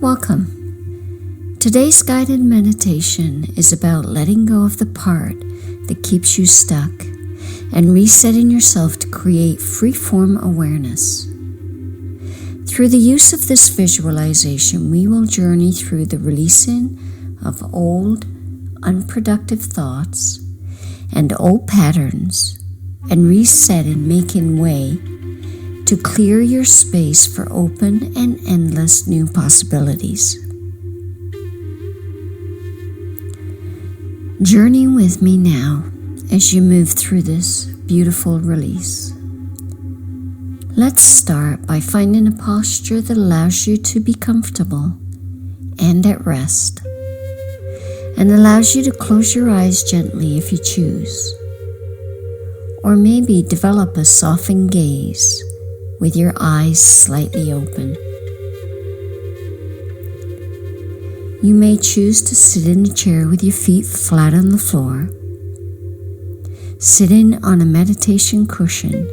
Welcome. Today's guided meditation is about letting go of the part that keeps you stuck and resetting yourself to create free-form awareness. Through the use of this visualization, we will journey through the releasing of old, unproductive thoughts and old patterns and reset and making way to clear your space for open and endless new possibilities. Journey with me now as you move through this beautiful release. Let's start by finding a posture that allows you to be comfortable and at rest, and allows you to close your eyes gently if you choose, or maybe develop a softened gaze with your eyes slightly open. You may choose to sit in a chair with your feet flat on the floor, sitting on a meditation cushion,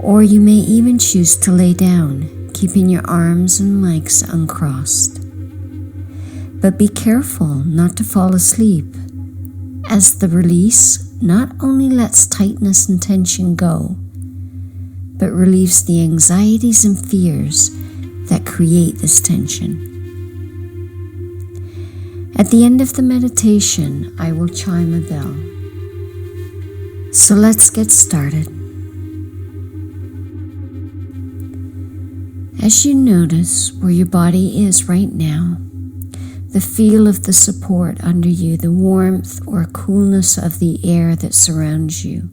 or you may even choose to lay down, keeping your arms and legs uncrossed. But be careful not to fall asleep, as the release not only lets tightness and tension go, but relieves the anxieties and fears that create this tension. At the end of the meditation, I will chime a bell. So let's get started. As you notice where your body is right now, the feel of the support under you, the warmth or coolness of the air that surrounds you,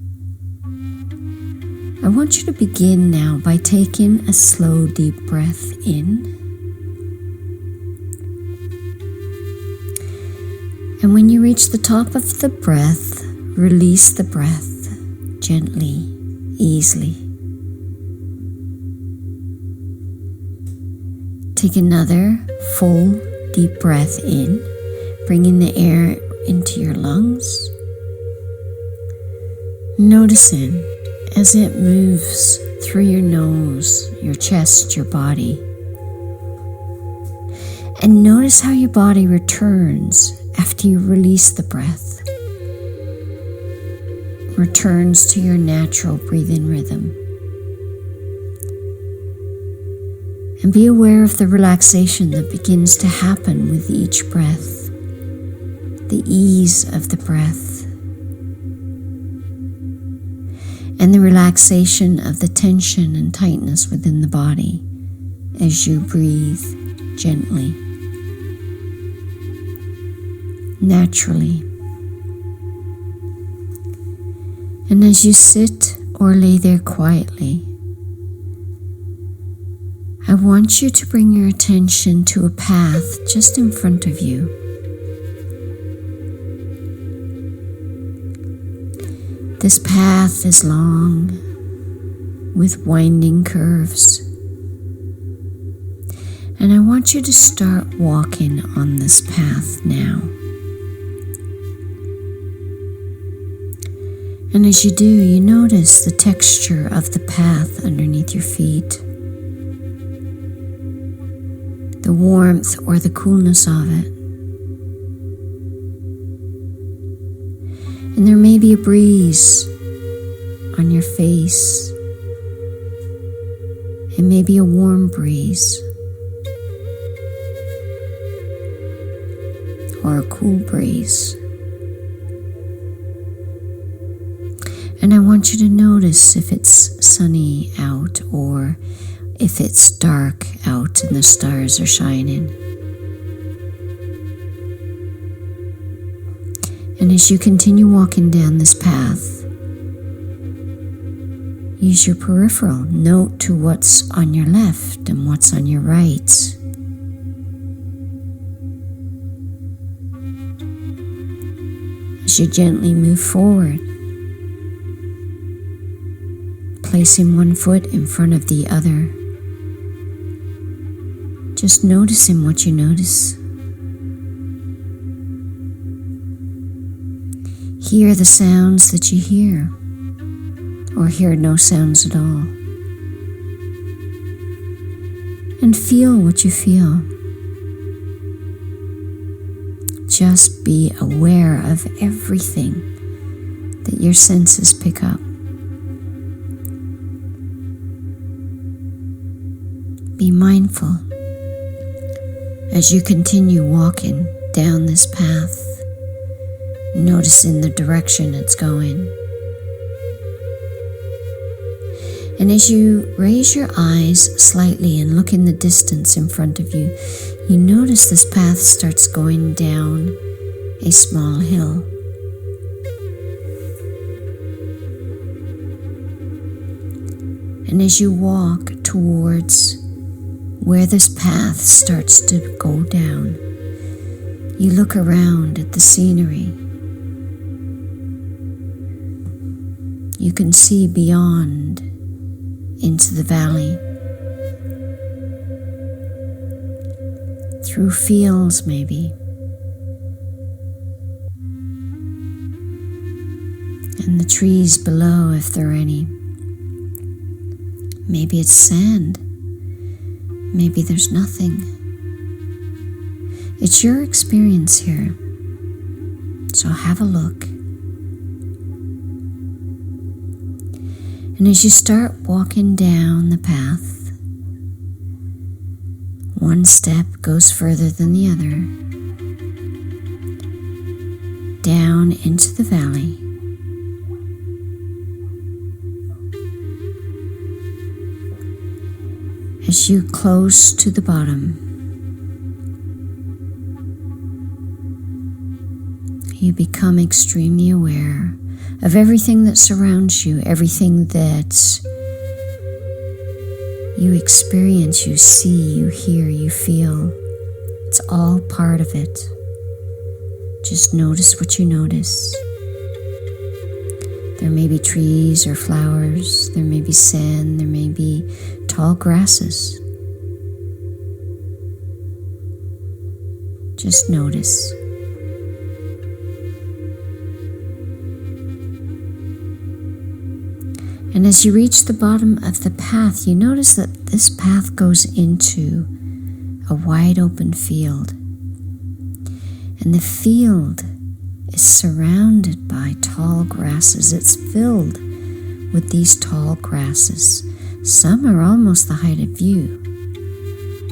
I want you to begin now by taking a slow, deep breath in. And when you reach the top of the breath, release the breath gently, easily. Take another full, deep breath in, bringing the air into your lungs. Noticing as it moves through your nose, your chest, your body. And notice how your body returns after you release the breath. Returns to your natural breathing rhythm. And be aware of the relaxation that begins to happen with each breath. The ease of the breath. And the relaxation of the tension and tightness within the body as you breathe gently, naturally. And as you sit or lay there quietly, I want you to bring your attention to a path just in front of you. This path is long, with winding curves, and I want you to start walking on this path now. And as you do, you notice the texture of the path underneath your feet, the warmth or the coolness of it. And there may be a breeze on your face. It may be a warm breeze or a cool breeze. And I want you to notice if it's sunny out or if it's dark out and the stars are shining. And as you continue walking down this path, use your peripheral. Note to what's on your left and what's on your right. As you gently move forward, placing one foot in front of the other, just noticing what you notice. Hear the sounds that you hear, or hear no sounds at all. and feel what you feel. Just be aware of everything that your senses pick up. Be mindful as you continue walking down this path, noticing the direction it's going. And as you raise your eyes slightly and look in the distance in front of you, you notice this path starts going down a small hill. And as you walk towards where this path starts to go down, you look around at the scenery. You can see beyond into the valley, through fields maybe, and the trees below if there are any. Maybe it's sand, maybe there's nothing. It's your experience here, so have a look. And as you start walking down the path, one step goes further than the other, down into the valley. As you close to the bottom, you become extremely aware of everything that surrounds you, everything that you experience, you see, you hear, you feel. It's all part of it. Just notice what you notice. There may be trees or flowers, there may be sand, there may be tall grasses. Just notice. And as you reach the bottom of the path, you notice that this path goes into a wide open field. And the field is surrounded by tall grasses. It's filled with these tall grasses. Some are almost the height of you,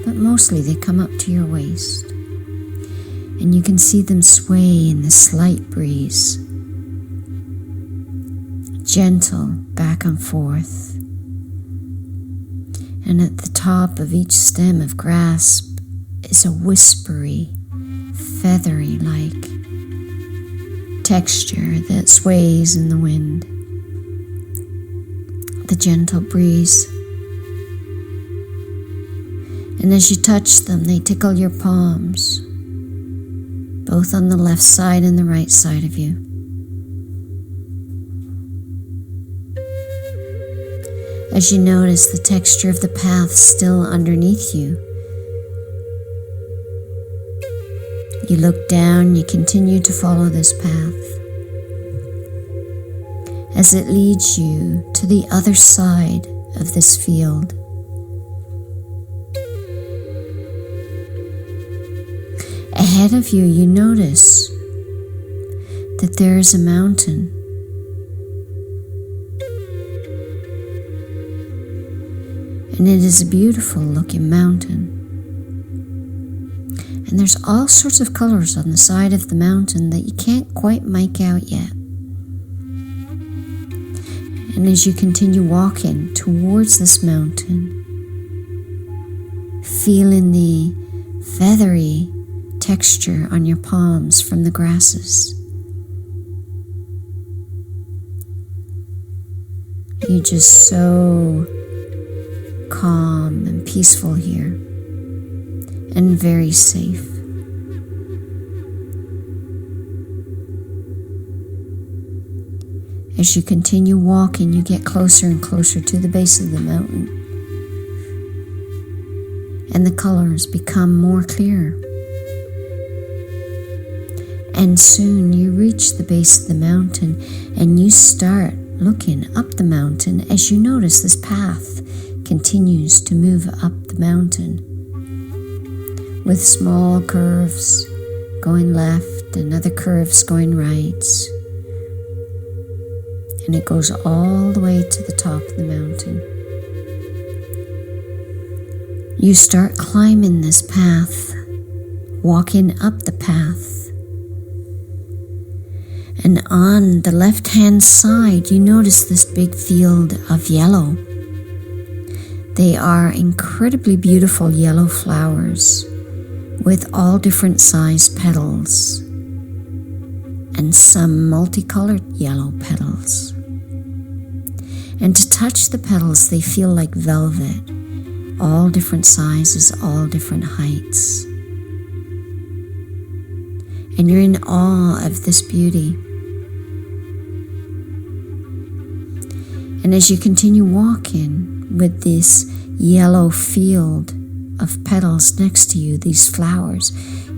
but mostly they come up to your waist. And you can see them sway in the slight breeze, gentle back and forth. And at the top of each stem of grass is a whispery, feathery-like texture that sways in the wind. The gentle breeze. And as you touch them, they tickle your palms, both on the left side and the right side of you. As you notice the texture of the path still underneath you, you look down, you continue to follow this path as it leads you to the other side of this field. Ahead of you, you notice that there is a mountain. And it is a beautiful looking mountain. And there's all sorts of colors on the side of the mountain that you can't quite make out yet. And as you continue walking towards this mountain, feeling the feathery texture on your palms from the grasses, you're just so calm and peaceful here, and very safe. As you continue walking, you get closer and closer to the base of the mountain, and the colors become more clear. And soon you reach the base of the mountain, and you start looking up the mountain as you notice this path continues to move up the mountain with small curves going left and other curves going right. And it goes all the way to the top of the mountain. You start climbing this path, walking up the path. And on the left-hand side, you notice this big field of yellow. They are incredibly beautiful yellow flowers with all different size petals and some multicolored yellow petals. And to touch the petals, they feel like velvet, all different sizes, all different heights. And you're in awe of this beauty. And as you continue walking with this yellow field of petals next to you, these flowers,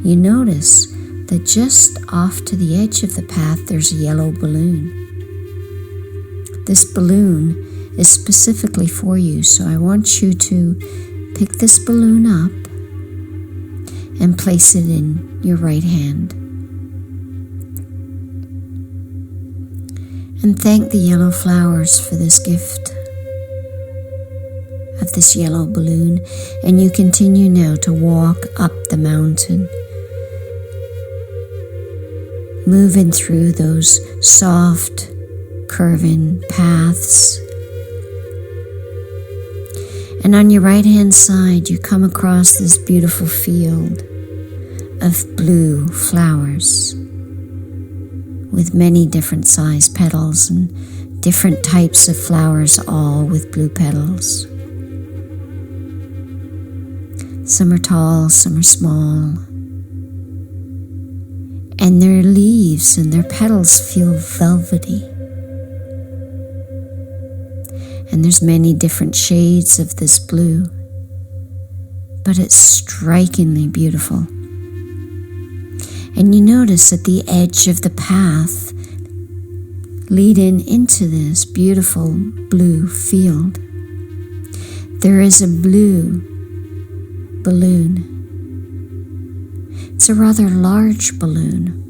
you notice that just off to the edge of the path there's a yellow balloon. This balloon is specifically for you, so I want you to pick this balloon up and place it in your right hand. And thank the yellow flowers for this gift of this yellow balloon. And you continue now to walk up the mountain, moving through those soft, curving paths. And on your right-hand side, you come across this beautiful field of blue flowers with many different size petals and different types of flowers, all with blue petals. Some are tall, some are small. And their leaves and their petals feel velvety. And there's many different shades of this blue, but it's strikingly beautiful. And you notice at the edge of the path leading into this beautiful blue field, there is a blue balloon. It's a rather large balloon,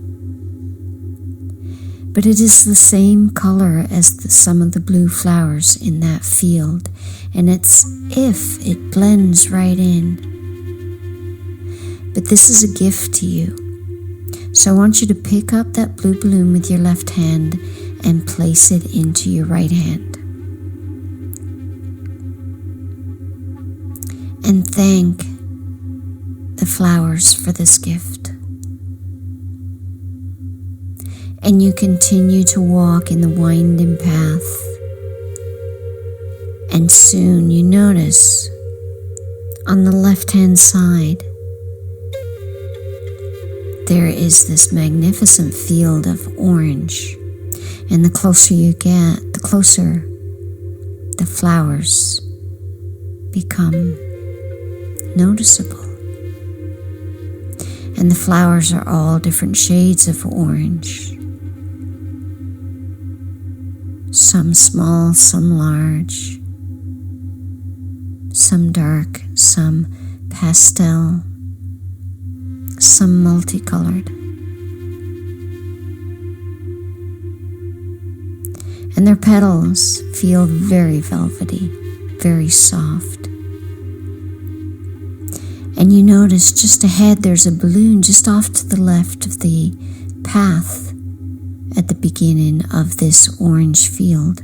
but it is the same color as some of the blue flowers in that field, and it's if it blends right in. But this is a gift to you. So I want you to pick up that blue balloon with your left hand and place it into your right hand. And thank the flowers for this gift. And you continue to walk in the winding path. And soon you notice on the left-hand side, there is this magnificent field of orange. And the closer you get, the closer the flowers become noticeable. And the flowers are all different shades of orange. Some small, some large, some dark, some pastel, some multicolored. And their petals feel very velvety, very soft. And you notice just ahead there's a balloon just off to the left of the path at the beginning of this orange field.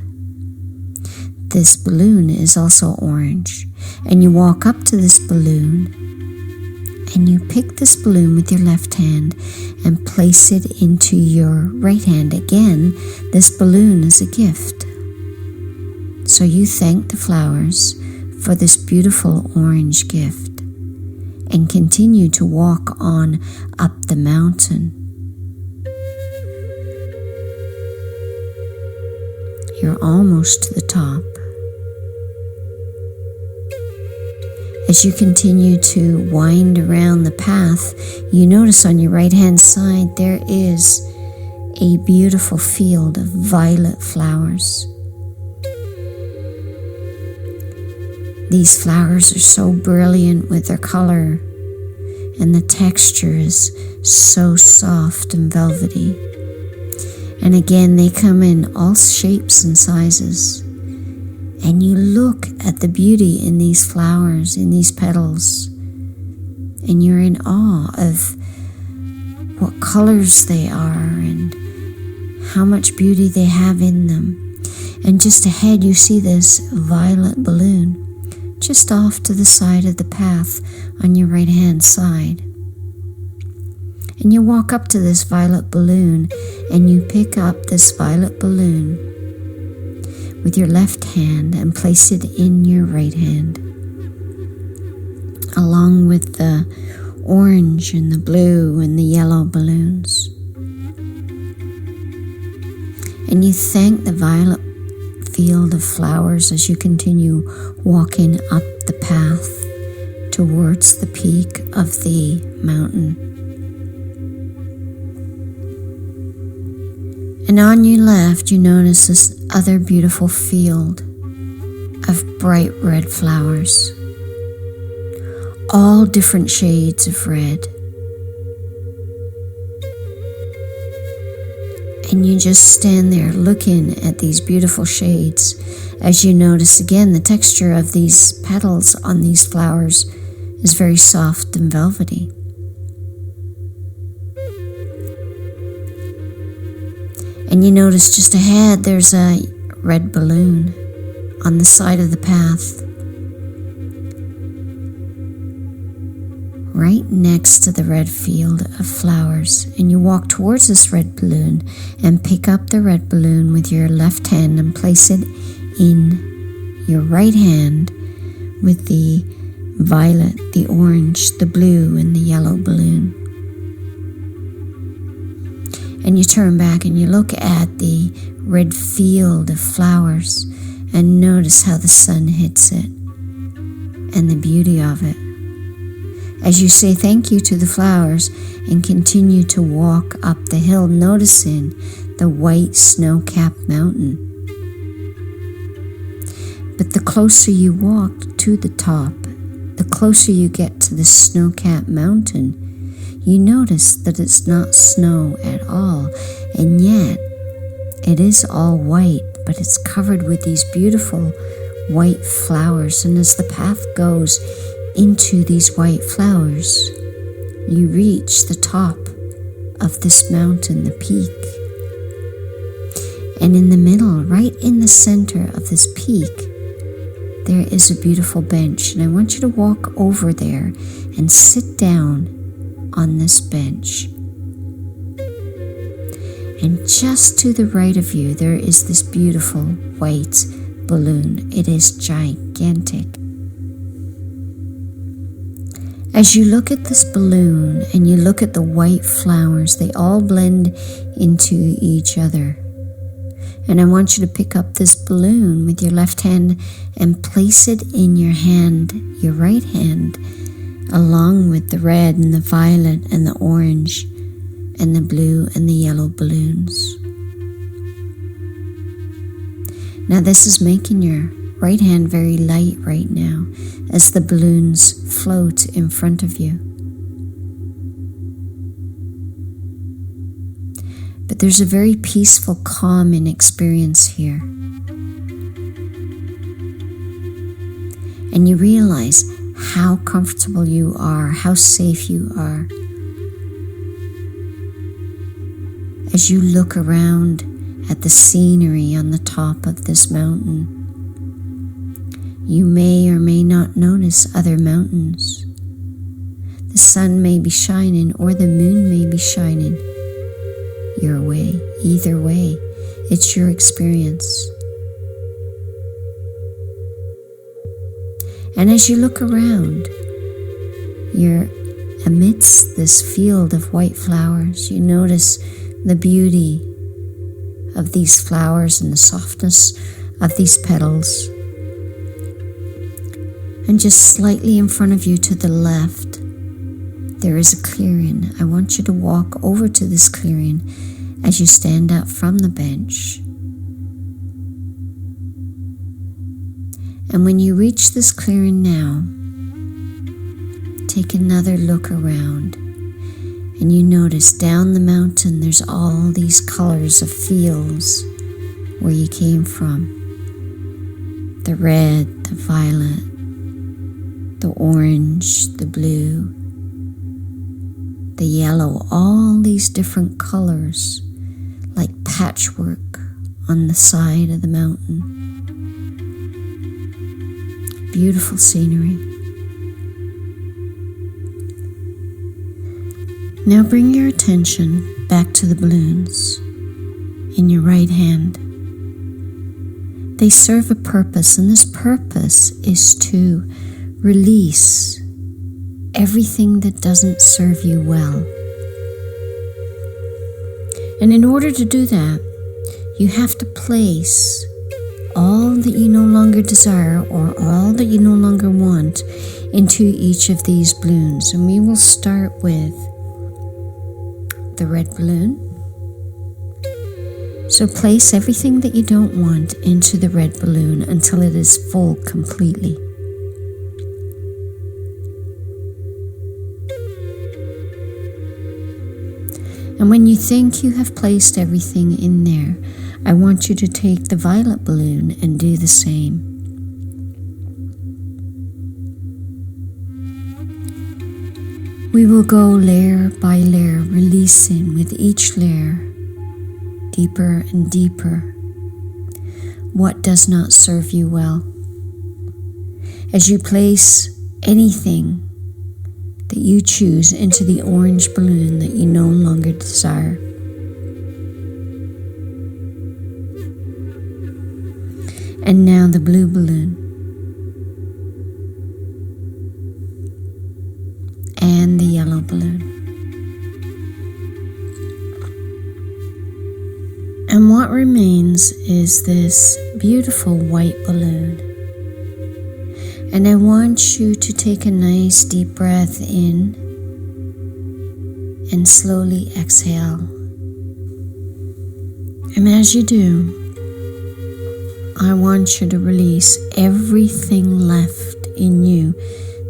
This balloon is also orange, and you walk up to this balloon and you pick this balloon with your left hand and place it into your right hand. Again, this balloon is a gift. So you thank the flowers for this beautiful orange gift and continue to walk on up the mountain. You're almost to the top. As you continue to wind around the path, you notice on your right-hand side there is a beautiful field of violet flowers. These flowers are so brilliant with their color, and the texture is so soft and velvety. And again, they come in all shapes and sizes. And you look at the beauty in these flowers, in these petals, and you're in awe of what colors they are and how much beauty they have in them. And just ahead, you see this violet balloon just off to the side of the path on your right-hand side. And you walk up to this violet balloon and you pick up this violet balloon with your left hand and place it in your right hand, along with the orange and the blue and the yellow balloons. And you thank the violet field of flowers as you continue walking up the path towards the peak of the mountain. And on your left, you notice this other beautiful field of bright red flowers, all different shades of red. And you just stand there looking at these beautiful shades as you notice again the texture of these petals on these flowers is very soft and velvety. And you notice just ahead there's a red balloon on the side of the path, right next to the red field of flowers. And you walk towards this red balloon and pick up the red balloon with your left hand and place it in your right hand with the violet, the orange, the blue, and the yellow balloon. And you turn back and you look at the red field of flowers and notice how the sun hits it and the beauty of it. As you say thank you to the flowers and continue to walk up the hill, noticing the white snow-capped mountain. But the closer you walk to the top, the closer you get to the snow-capped mountain, you notice that it's not snow at all, and yet it is all white, but it's covered with these beautiful white flowers. And as the path goes into these white flowers, you reach the top of this mountain, the peak. And in the middle, right in the center of this peak, there is a beautiful bench. And I want you to walk over there and sit down on this bench. And just to the right of you, there is this beautiful white balloon. It is gigantic. As you look at this balloon and you look at the white flowers, they all blend into each other. And I want you to pick up this balloon with your left hand and place it in your hand, your right hand, along with the red and the violet and the orange and the blue and the yellow balloons. Now this is making your right hand very light right now as the balloons float in front of you. But there's a very peaceful, calming experience here. And you realize how comfortable you are, how safe you are. As you look around at the scenery on the top of this mountain, you may or may not notice other mountains. The sun may be shining or the moon may be shining your way. Either way, it's your experience. And as you look around, you're amidst this field of white flowers. You notice the beauty of these flowers and the softness of these petals. And just slightly in front of you to the left, there is a clearing. I want you to walk over to this clearing as you stand up from the bench. And when you reach this clearing now, take another look around, and you notice down the mountain there's all these colors of fields where you came from. The red, the violet, the orange, the blue, the yellow, all these different colors like patchwork on the side of the mountain. Beautiful scenery. Now bring your attention back to the balloons in your right hand. They serve a purpose, and this purpose is to release everything that doesn't serve you well. And in order to do that, you have to place all that you no longer desire or all that you no longer want into each of these balloons. And we will start with the red balloon. So place everything that you don't want into the red balloon until it is full completely. And when you think you have placed everything in there, I want you to take the violet balloon and do the same. We will go layer by layer, releasing with each layer deeper and deeper what does not serve you well. As you place anything that you choose into the orange balloon that you no longer desire. And now the blue balloon. And the yellow balloon. And what remains is this beautiful white balloon. And I want you to take a nice deep breath in and slowly exhale. And as you do, I want you to release everything left in you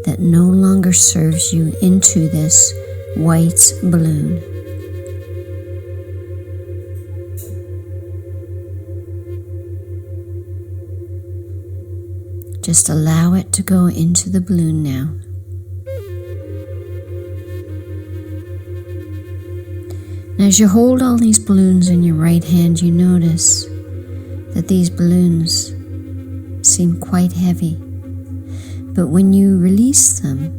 that no longer serves you into this white balloon. Just allow it to go into the balloon now. And as you hold all these balloons in your right hand, you notice that these balloons seem quite heavy. But when you release them,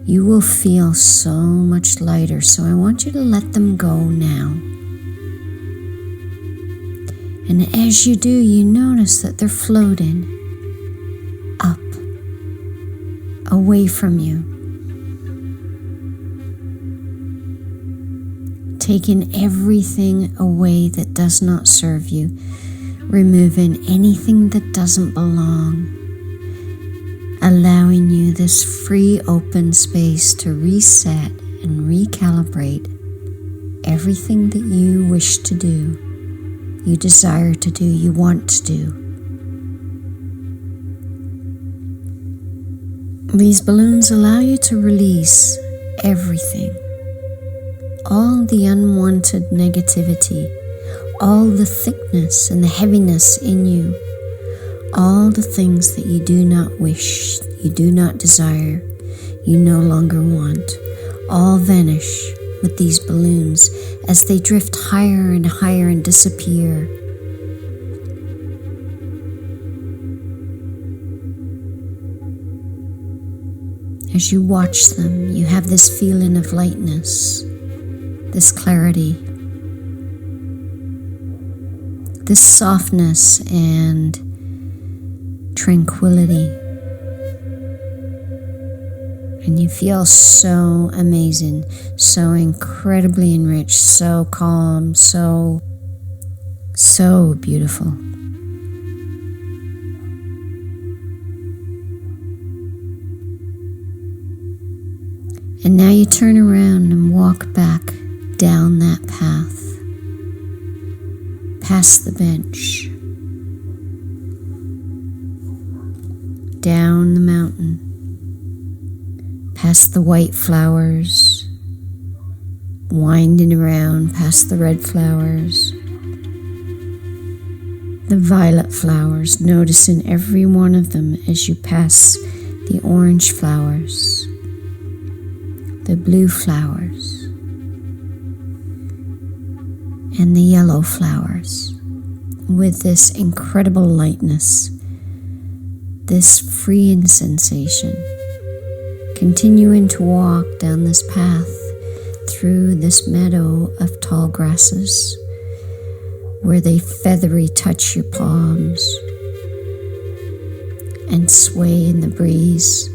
you will feel so much lighter. So I want you to let them go now. And as you do, you notice that they're floating up, away from you, taking everything away that does not serve you, removing anything that doesn't belong, allowing you this free open space to reset and recalibrate everything that you wish to do, you desire to do, you want to do. These balloons allow you to release everything, all the unwanted negativity, all the thickness and the heaviness in you, all the things that you do not wish, you do not desire, you no longer want, all vanish with these balloons as they drift higher and higher and disappear. As you watch them, you have this feeling of lightness, this clarity, this softness and tranquility. And you feel so amazing, so incredibly enriched, so calm, so beautiful. And now you turn around and walk back down that path, past the bench, down the mountain, past the white flowers, winding around past the red flowers, the violet flowers, noticing every one of them as you pass the orange flowers, the blue flowers, and the yellow flowers, with this incredible lightness, this freeing sensation, continuing to walk down this path through this meadow of tall grasses where they feathery touch your palms and sway in the breeze.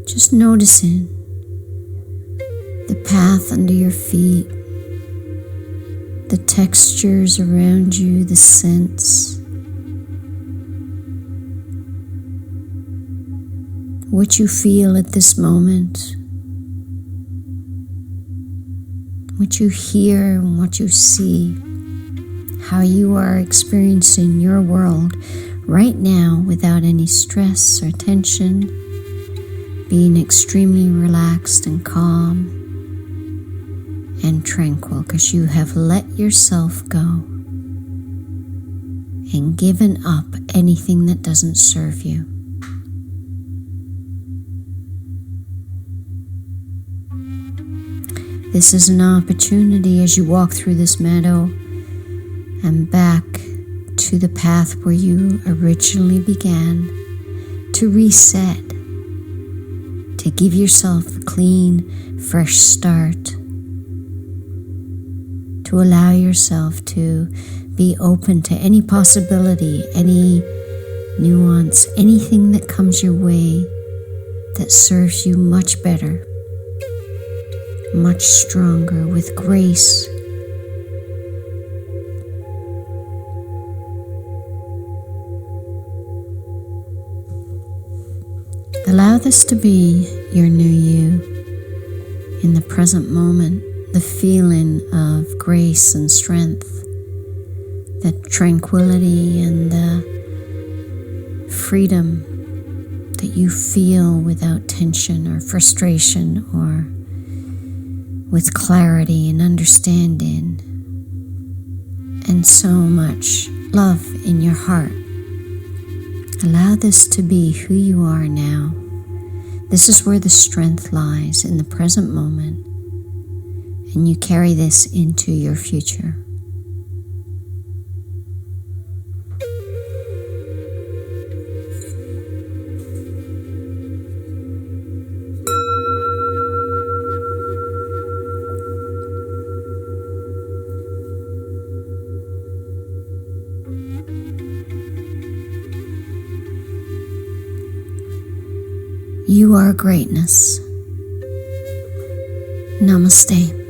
Just noticing the path under your feet, the textures around you, the scents, what you feel at this moment, what you hear and what you see, how you are experiencing your world right now without any stress or tension, being extremely relaxed and calm and tranquil because you have let yourself go and given up anything that doesn't serve you. This is an opportunity as you walk through this meadow and back to the path where you originally began to reset, to give yourself a clean, fresh start, to allow yourself to be open to any possibility, any nuance, anything that comes your way that serves you much better, much stronger, with grace. Allow this to be your new you in the present moment, the feeling of grace and strength, the tranquility and the freedom that you feel without tension or frustration, or with clarity and understanding and so much love in your heart. Allow this to be who you are now. This is where the strength lies, in the present moment, and you carry this into your future. You are greatness. Namaste.